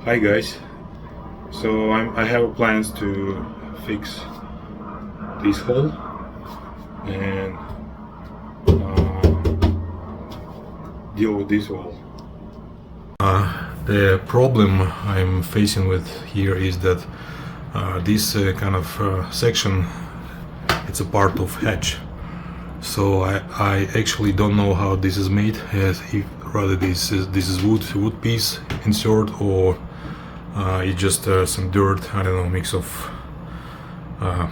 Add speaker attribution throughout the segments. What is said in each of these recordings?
Speaker 1: Hi guys, so I have plans to fix this hole and deal with this wall. The problem I'm facing with here is that this kind of section, it's a part of hatch. So I actually don't know how this is made, as if rather this is wood piece insert, or it's just some dirt, I don't know, mix of I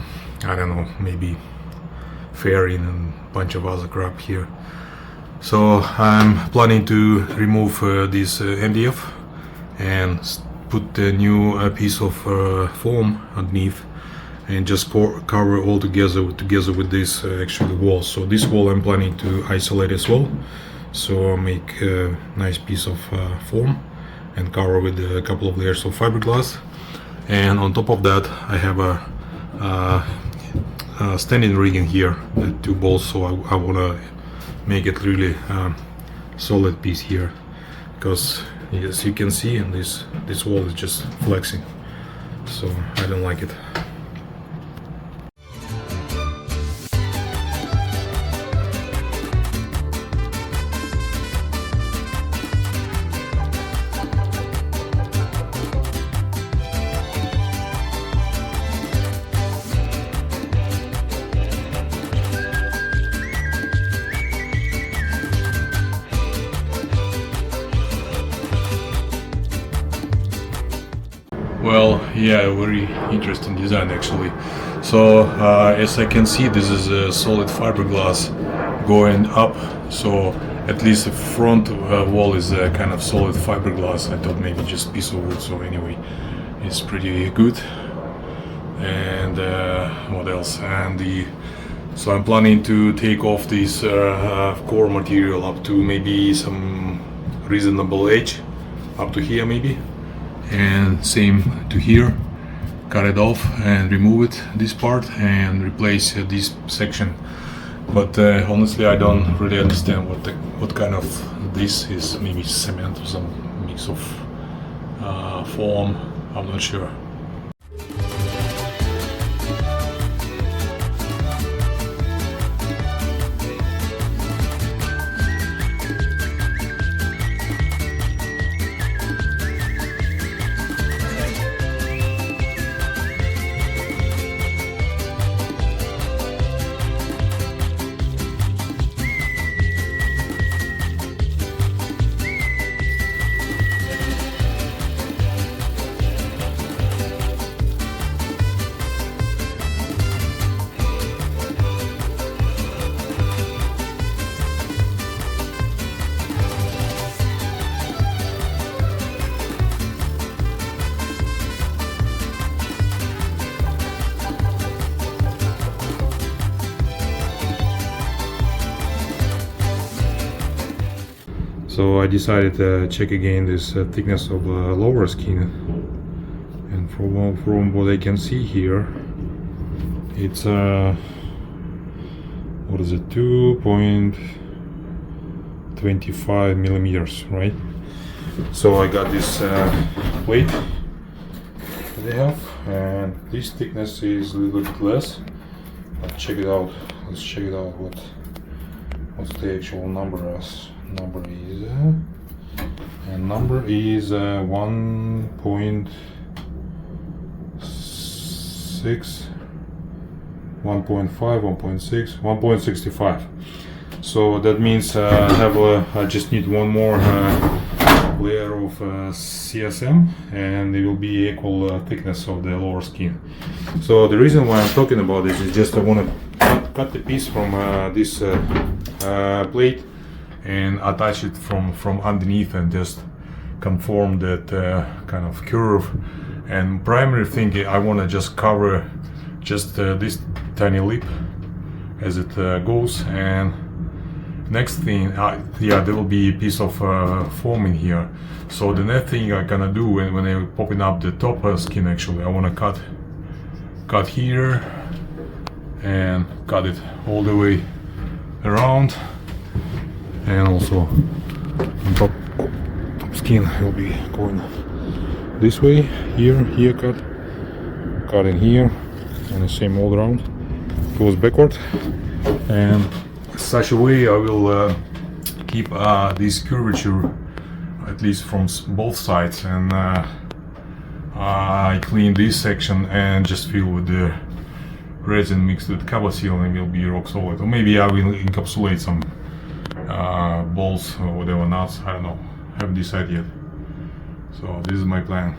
Speaker 1: don't know, maybe fairing and a bunch of other crap here. So I'm planning to remove this MDF and put a new piece of foam underneath and just cover all together with this actually wall. So this wall I'm planning to isolate as well. So I'll make a nice piece of foam and cover with a couple of layers of fiberglass. And on top of that I have a standing rigging here, the two bolts. So I want to make it really solid piece here, because as you can see, and this wall is just flexing, so I don't like it. Well, yeah, very interesting design actually. So as I can see, this is a solid fiberglass going up, so at least the front wall is a kind of solid fiberglass. I thought maybe just piece of wood, so anyway, it's pretty good. And what else? So I'm planning to take off this core material up to maybe some reasonable edge, up to here maybe, and same to here. Cut it off and remove it, this part, and replace this section. But honestly, I don't really understand what kind of this is. Maybe cement or some mix of foam, I'm not sure. So I decided to check again this thickness of the lower skin, and from what I can see here, it's what is it, 2.25 millimeters, right? So I got this plate that they have, and this thickness is a little bit less. Let's check it out. What's the actual number is. Number is 1.6, 1.5, 1.6, 1.65. So that means I just need one more layer of CSM, and it will be equal thickness of the lower skin. So the reason why I'm talking about this is just I want to cut the piece from this plate and attach it from underneath and just conform that kind of curve. And primary thing, I want to just cover just this tiny lip as it goes. And next thing, yeah, there will be a piece of foam in here. So the next thing I'm gonna do when I'm popping up the top skin, actually, I want to cut here and cut it all the way around. And also on top skin will be going this way, here cut in here, and the same all around, goes backward, and such a way I will keep this curvature at least from both sides, and I clean this section and just fill with the resin mixed with Cava Seal, and it will be rock solid. Or maybe I will encapsulate some bolts or whatever nuts, I don't know, haven't decided yet. So this is my plan.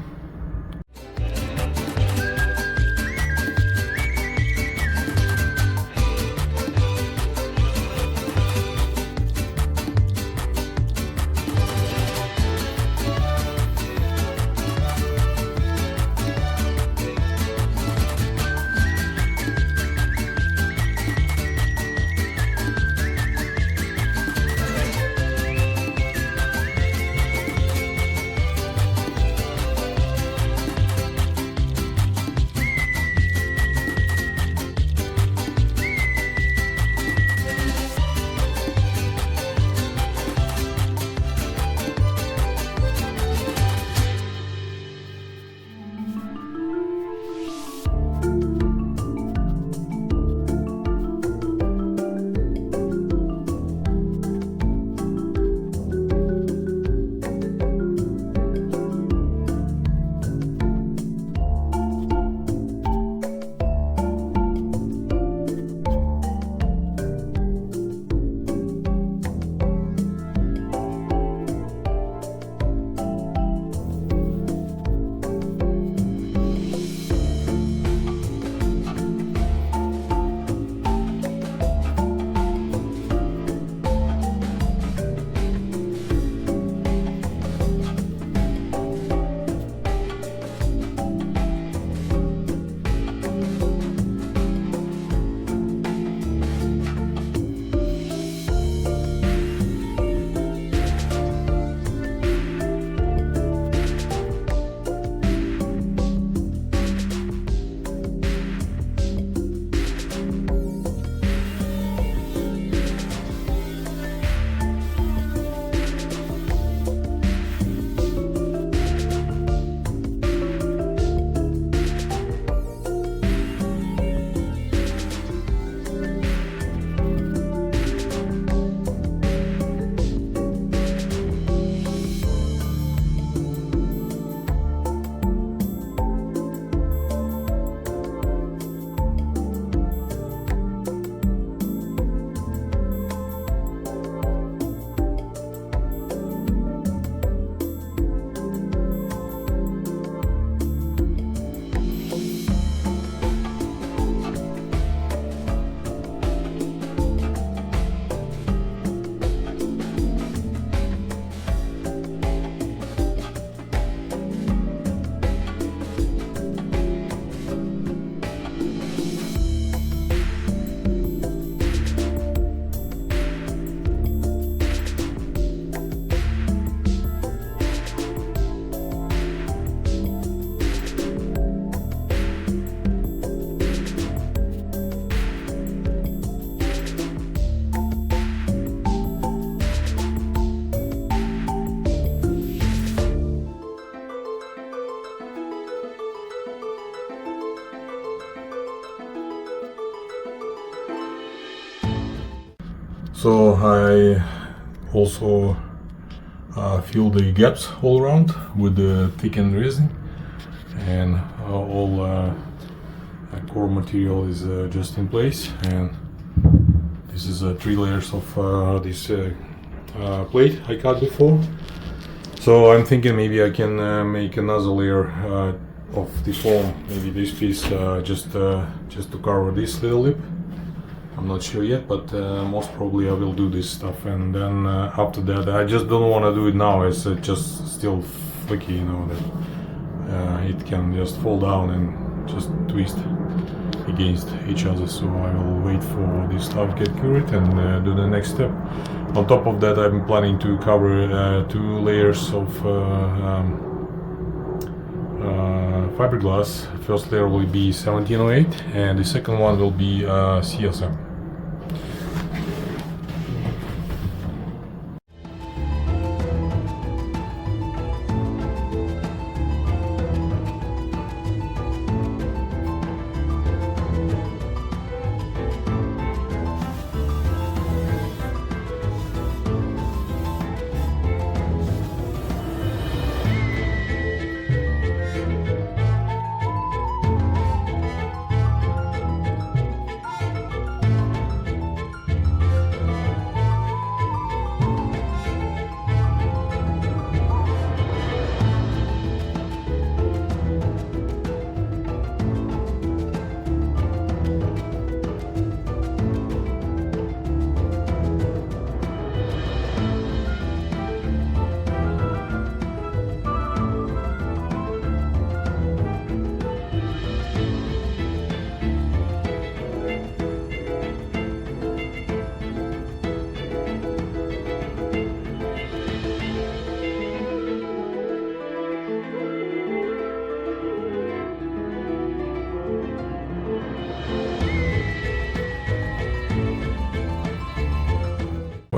Speaker 1: So I also fill the gaps all around with the thickened resin, and all core material is just in place, and this is 3 layers of this plate I cut before. So I'm thinking maybe I can make another layer of the foam, maybe this piece just to cover this little lip. I'm not sure yet, but most probably I will do this stuff, and then after that I just don't want to do it now. It's just still flaky, you know, that it can just fall down and just twist against each other. So I will wait for this stuff get cured and do the next step. On top of that, I'm planning to cover 2 layers of fiberglass. First layer will be 1708 and the second one will be CSM.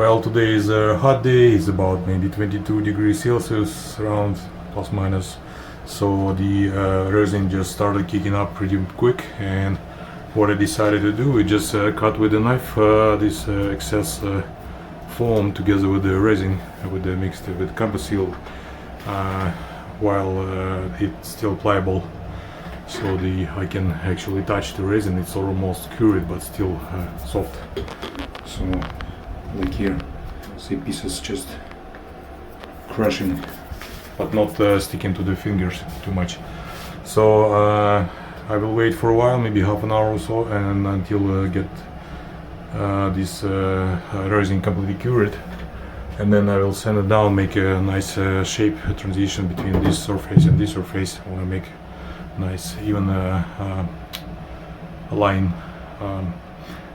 Speaker 1: Well, today is a hot day. It's about maybe 22 degrees Celsius, around plus minus. So the resin just started kicking up pretty quick, and what I decided to do is just cut with a knife this excess foam together with the resin, with the mixed with Compa-Seal, while it's still pliable. So I can actually touch the resin. It's almost cured but still soft. So like here, see pieces just crushing, but not sticking to the fingers too much. So I will wait for a while, maybe half an hour or so, and until get this resin completely cured, and then I will sand it down, make a nice shape transition between this surface and this surface. I want to make nice even line,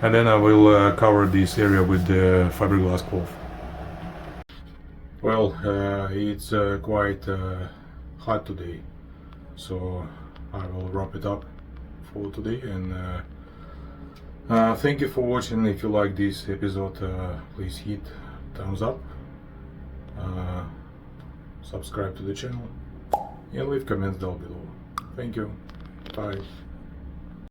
Speaker 1: and then I will cover this area with the fiberglass cloth. Well, it's quite hot today, so I will wrap it up for today, and thank you for watching. If you like this episode, please hit thumbs up, subscribe to the channel, and leave comments down below. Thank you. Bye.